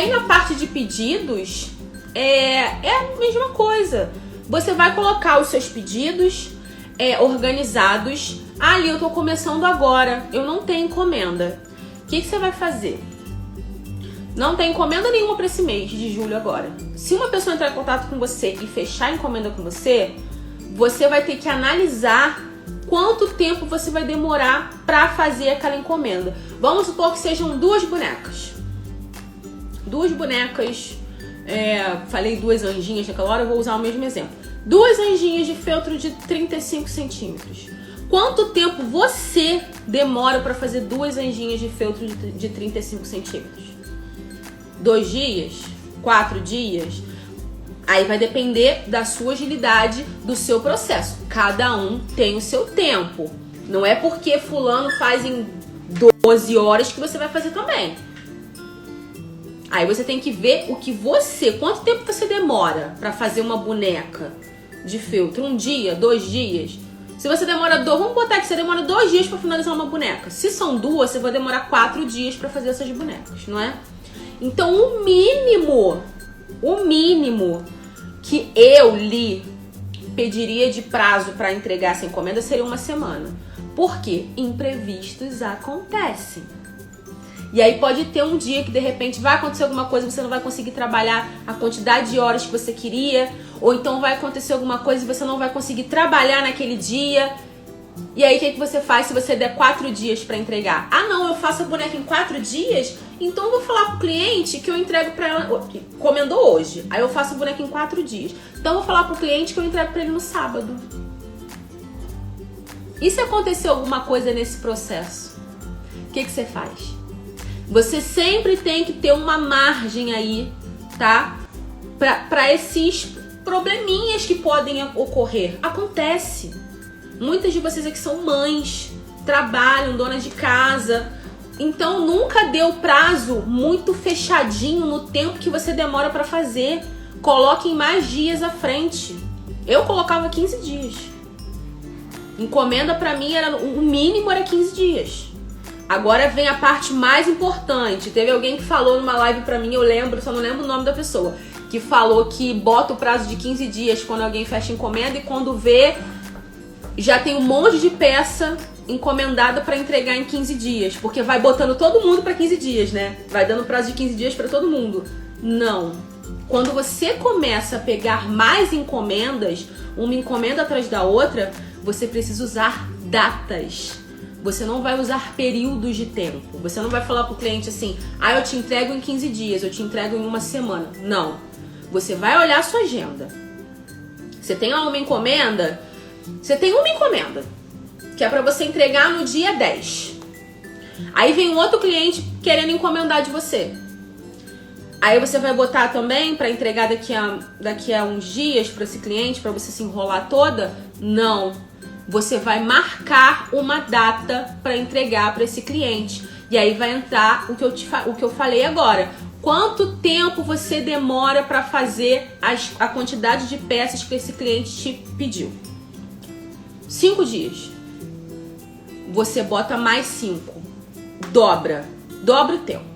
aí na parte de pedidos, é a mesma coisa. Você vai colocar os seus pedidos organizados. Ali, eu tô começando agora, eu não tenho encomenda. O que você vai fazer? Não tem encomenda nenhuma para esse mês de julho agora. Se uma pessoa entrar em contato com você e fechar a encomenda com você, você vai ter que analisar quanto tempo você vai demorar para fazer aquela encomenda. Vamos supor que sejam 2 bonecas. 2 bonecas, falei 2 anjinhas naquela hora, eu vou usar o mesmo exemplo. 2 anjinhas de feltro de 35 centímetros. Quanto tempo você demora para fazer 2 anjinhas de feltro de 35 centímetros? 2 dias? 4 dias? Aí vai depender da sua agilidade, do seu processo. Cada um tem o seu tempo. Não é porque fulano faz em 12 horas que você vai fazer também. Aí você tem que ver quanto tempo você demora para fazer uma boneca de feltro. 1 dia, 2 dias? Se você demora vamos botar que você demora 2 dias para finalizar uma boneca. Se são 2, você vai demorar 4 dias para fazer essas bonecas, não é? Então o mínimo que eu lhe pediria de prazo para entregar essa encomenda seria 1 semana. Porque imprevistos acontecem. E aí pode ter um dia que de repente vai acontecer alguma coisa, você não vai conseguir trabalhar a quantidade de horas que você queria, ou então vai acontecer alguma coisa e você não vai conseguir trabalhar naquele dia. E aí o que você faz se você der 4 dias para entregar? Ah não, eu faço a boneca em 4 dias? Então eu vou falar pro cliente que eu entrego para ela, encomendou hoje, aí eu faço a boneca em 4 dias. Então eu vou falar pro cliente que eu entrego para ele no sábado. E se acontecer alguma coisa nesse processo? O que você faz? Você sempre tem que ter uma margem aí, tá? Para esses probleminhas que podem ocorrer. Acontece. Muitas de vocês aqui são mães, trabalham, donas de casa. Então nunca dê o prazo muito fechadinho no tempo que você demora para fazer. Coloquem mais dias à frente. Eu colocava 15 dias. Encomenda para mim o mínimo era 15 dias. Agora vem a parte mais importante. Teve alguém que falou numa live pra mim, eu lembro, só não lembro o nome da pessoa, que falou que bota o prazo de 15 dias quando alguém fecha encomenda e quando vê, já tem um monte de peça encomendada pra entregar em 15 dias. Porque vai botando todo mundo pra 15 dias, né? Vai dando prazo de 15 dias pra todo mundo. Não. Quando você começa a pegar mais encomendas, uma encomenda atrás da outra, você precisa usar datas. Você não vai usar períodos de tempo. Você não vai falar pro cliente assim, eu te entrego em 15 dias, eu te entrego em 1 semana. Não. Você vai olhar a sua agenda. Você tem lá uma encomenda, que é pra você entregar no dia 10. Aí vem um outro cliente querendo encomendar de você. Aí você vai botar também pra entregar daqui a uns dias pra esse cliente, pra você se enrolar toda? Não. Você vai marcar uma data para entregar para esse cliente. E aí vai entrar o que eu falei agora. Quanto tempo você demora para fazer a quantidade de peças que esse cliente te pediu? 5 dias. Você bota mais 5. Dobra o tempo.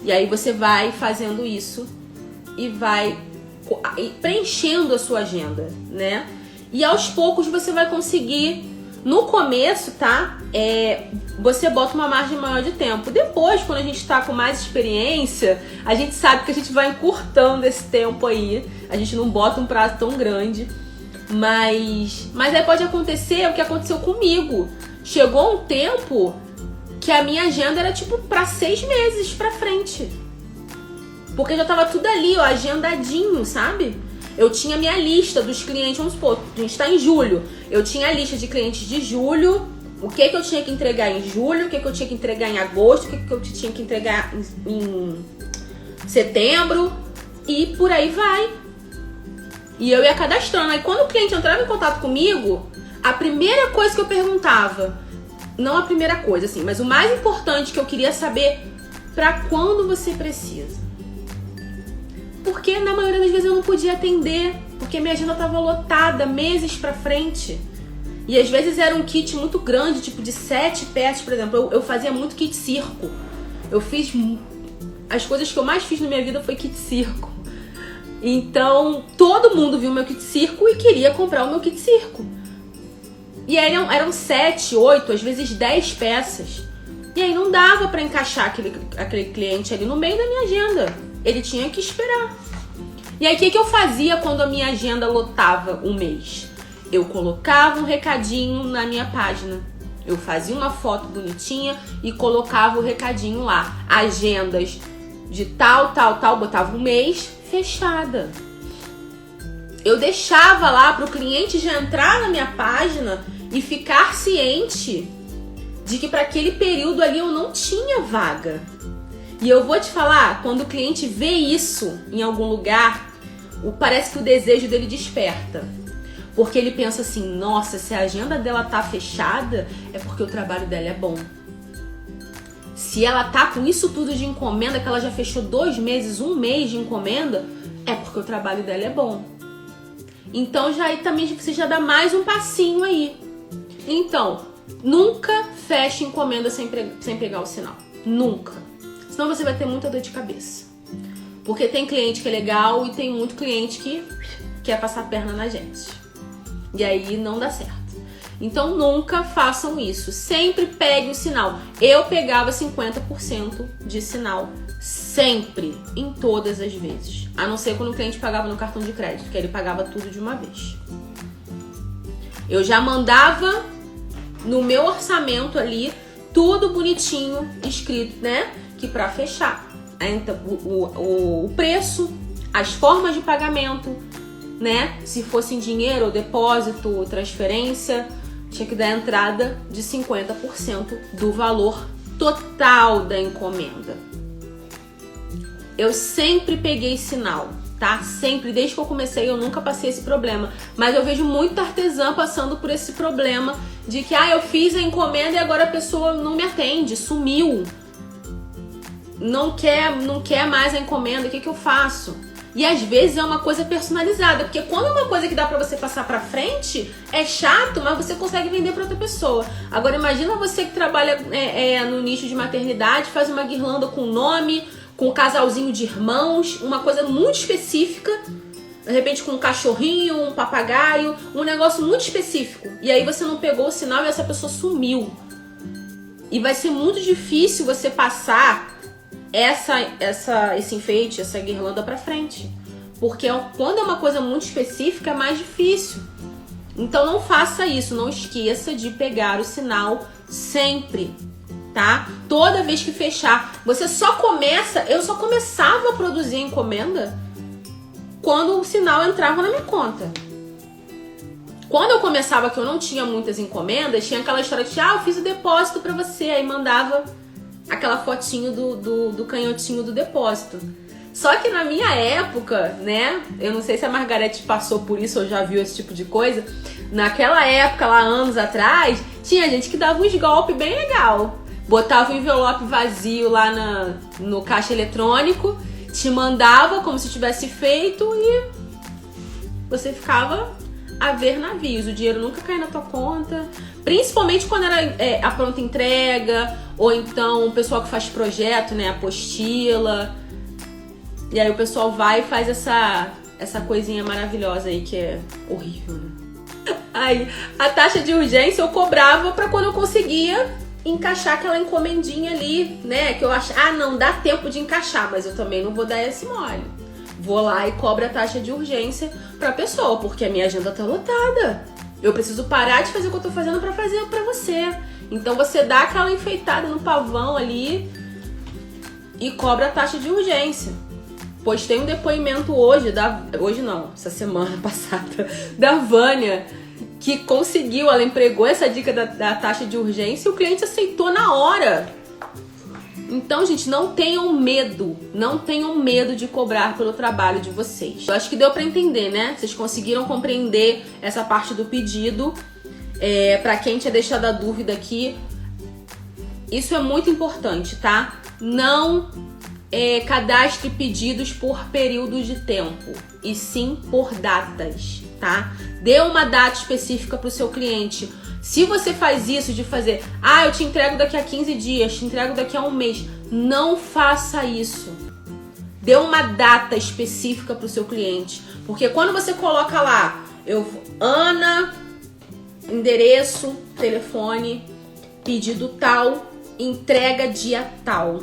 E aí você vai fazendo isso e vai preenchendo a sua agenda, né? E aos poucos você vai conseguir. No começo, tá? Você bota uma margem maior de tempo. Depois, quando a gente tá com mais experiência, a gente sabe que a gente vai encurtando esse tempo aí. A gente não bota um prazo tão grande. Mas aí pode acontecer o que aconteceu comigo. Chegou um tempo que a minha agenda era tipo pra 6 meses pra frente. Porque já tava tudo ali, ó, agendadinho, sabe? Eu tinha minha lista dos clientes, vamos supor, a gente tá em julho. Eu tinha a lista de clientes de julho, o que eu tinha que entregar em julho, o que eu tinha que entregar em agosto, o que eu tinha que entregar em setembro e por aí vai. E eu ia cadastrando. Aí quando o cliente entrava em contato comigo, a primeira coisa que eu perguntava, não a primeira coisa, assim, mas o mais importante que eu queria saber, pra quando você precisa? Porque na maioria das vezes eu não podia atender, porque minha agenda estava lotada meses pra frente. E às vezes era um kit muito grande, tipo de 7 peças, por exemplo. Eu fazia muito kit circo. Eu fiz as coisas que eu mais fiz na minha vida foi kit circo. Então, todo mundo viu meu kit circo e queria comprar o meu kit circo. E aí eram 7, 8, às vezes 10 peças. E aí não dava pra encaixar aquele cliente ali no meio da minha agenda. Ele tinha que esperar. E aí o que eu fazia quando a minha agenda lotava um mês? Eu colocava um recadinho na minha página. Eu fazia uma foto bonitinha e colocava o recadinho lá. Agendas de tal, botava um mês fechada. Eu deixava lá pro cliente já entrar na minha página e ficar ciente de que para aquele período ali eu não tinha vaga. E eu vou te falar, quando o cliente vê isso em algum lugar, parece que o desejo dele desperta. Porque ele pensa assim, nossa, se a agenda dela tá fechada, é porque o trabalho dela é bom. Se ela tá com isso tudo de encomenda, que ela já fechou 2 meses, 1 mês de encomenda, é porque o trabalho dela é bom. Então já aí também você já dá mais um passinho aí. Então, nunca feche encomenda sem pegar o sinal. Nunca. Senão você vai ter muita dor de cabeça. Porque tem cliente que é legal e tem muito cliente que quer passar a perna na gente. E aí não dá certo. Então nunca façam isso. Sempre pegue o sinal. Eu pegava 50% de sinal. Sempre. Em todas as vezes. A não ser quando o cliente pagava no cartão de crédito, que ele pagava tudo de uma vez. Eu já mandava no meu orçamento ali tudo bonitinho, escrito, né? Que pra fechar. Então, o preço, as formas de pagamento, né? Se fosse em dinheiro, ou depósito, ou transferência, tinha que dar entrada de 50% do valor total da encomenda. Eu sempre peguei sinal, tá? Sempre, desde que eu comecei, eu nunca passei esse problema. Mas eu vejo muito artesã passando por esse problema de que, eu fiz a encomenda e agora a pessoa não me atende, sumiu. Não quer mais a encomenda, o que eu faço? E às vezes é uma coisa personalizada, porque quando é uma coisa que dá pra você passar pra frente, é chato, mas você consegue vender pra outra pessoa. Agora imagina você que trabalha no nicho de maternidade, faz uma guirlanda com nome, com um casalzinho de irmãos, uma coisa muito específica, de repente com um cachorrinho, um papagaio, um negócio muito específico. E aí você não pegou o sinal e essa pessoa sumiu. E vai ser muito difícil você passar esse enfeite, essa guirlanda pra frente. Porque quando é uma coisa muito específica é mais difícil. Então não faça isso, não esqueça de pegar o sinal sempre, tá? Toda vez que fechar, eu só começava a produzir a encomenda quando o sinal entrava na minha conta. Quando eu começava que eu não tinha muitas encomendas, tinha aquela história de eu fiz o depósito pra você, aí mandava aquela fotinho do canhotinho do depósito. Só que na minha época, né, eu não sei se a Margarete passou por isso ou já viu esse tipo de coisa, naquela época, lá anos atrás, tinha gente que dava uns golpes bem legal. Botava o envelope vazio lá no caixa eletrônico, te mandava como se tivesse feito e você ficava a ver navios. O dinheiro nunca caía na tua conta, principalmente quando era a pronta entrega, ou então o pessoal que faz projeto, né, apostila. E aí o pessoal vai e faz essa coisinha maravilhosa aí que é horrível, né? Aí a taxa de urgência eu cobrava pra quando eu conseguia encaixar aquela encomendinha ali, né? Que eu acho, não dá tempo de encaixar, mas eu também não vou dar esse mole. Vou lá e cobro a taxa de urgência pra pessoa, porque a minha agenda tá lotada. Eu preciso parar de fazer o que eu tô fazendo pra fazer pra você. Então você dá aquela enfeitada no pavão ali e cobra a taxa de urgência. Postei um depoimento essa semana passada, da Vânia, que conseguiu, ela empregou essa dica da taxa de urgência e o cliente aceitou na hora. Então, gente, não tenham medo de cobrar pelo trabalho de vocês. Eu acho que deu pra entender, né? Vocês conseguiram compreender essa parte do pedido. Pra quem tinha deixado a dúvida aqui, isso é muito importante, tá? Não cadastre pedidos por períodos de tempo, e sim por datas, tá? Dê uma data específica pro seu cliente. Se você faz isso de fazer, eu te entrego daqui a 15 dias, te entrego daqui a um mês, não faça isso. Dê uma data específica para o seu cliente. Porque quando você coloca lá, Ana, endereço, telefone, pedido tal, entrega dia tal.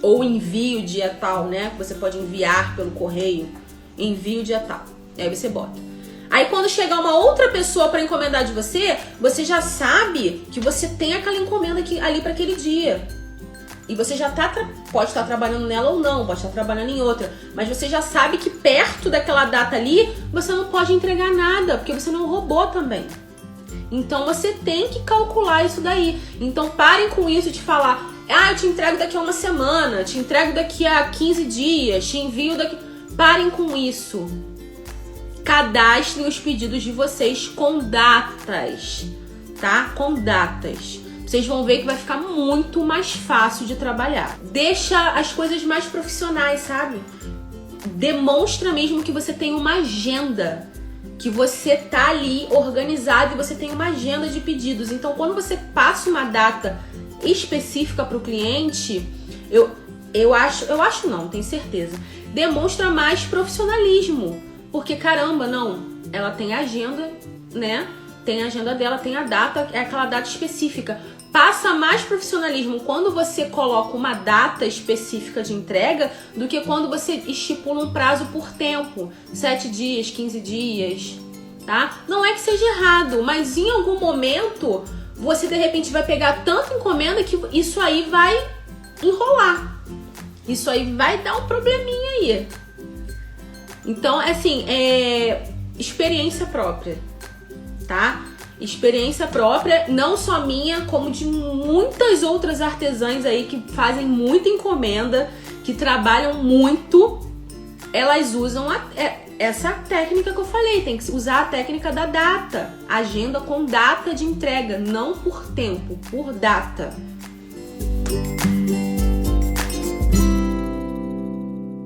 Ou envio dia tal, né? Você pode enviar pelo correio, envio dia tal. E aí você bota. Aí quando chegar uma outra pessoa para encomendar de você, você já sabe que você tem aquela encomenda ali para aquele dia. E você já pode estar trabalhando nela ou não, pode estar trabalhando em outra. Mas você já sabe que perto daquela data ali, você não pode entregar nada, porque você não é um robô também. Então você tem que calcular isso daí. Então parem com isso de falar, eu te entrego daqui a uma semana, te entrego daqui a 15 dias, te envio daqui... Parem com isso. Cadastrem os pedidos de vocês com datas, tá? Com datas. Vocês vão ver que vai ficar muito mais fácil de trabalhar. Deixa as coisas mais profissionais, sabe? Demonstra mesmo que você tem uma agenda, que você tá ali organizado e você tem uma agenda de pedidos. Então, quando você passa uma data específica para o cliente, eu acho não, tenho certeza, demonstra mais profissionalismo. Porque, caramba, não, ela tem agenda, né? Tem a agenda dela, tem a data, é aquela data específica. Passa mais profissionalismo quando você coloca uma data específica de entrega do que quando você estipula um prazo por tempo. 7 dias, 15 dias, tá? Não é que seja errado, mas em algum momento você de repente vai pegar tanta encomenda que isso aí vai enrolar. Isso aí vai dar um probleminha aí. Então, assim, experiência própria, tá? Experiência própria, não só minha, como de muitas outras artesãs aí que fazem muita encomenda, que trabalham muito. Elas usam essa técnica que eu falei, tem que usar a técnica da data. Agenda com data de entrega, não por tempo, por data.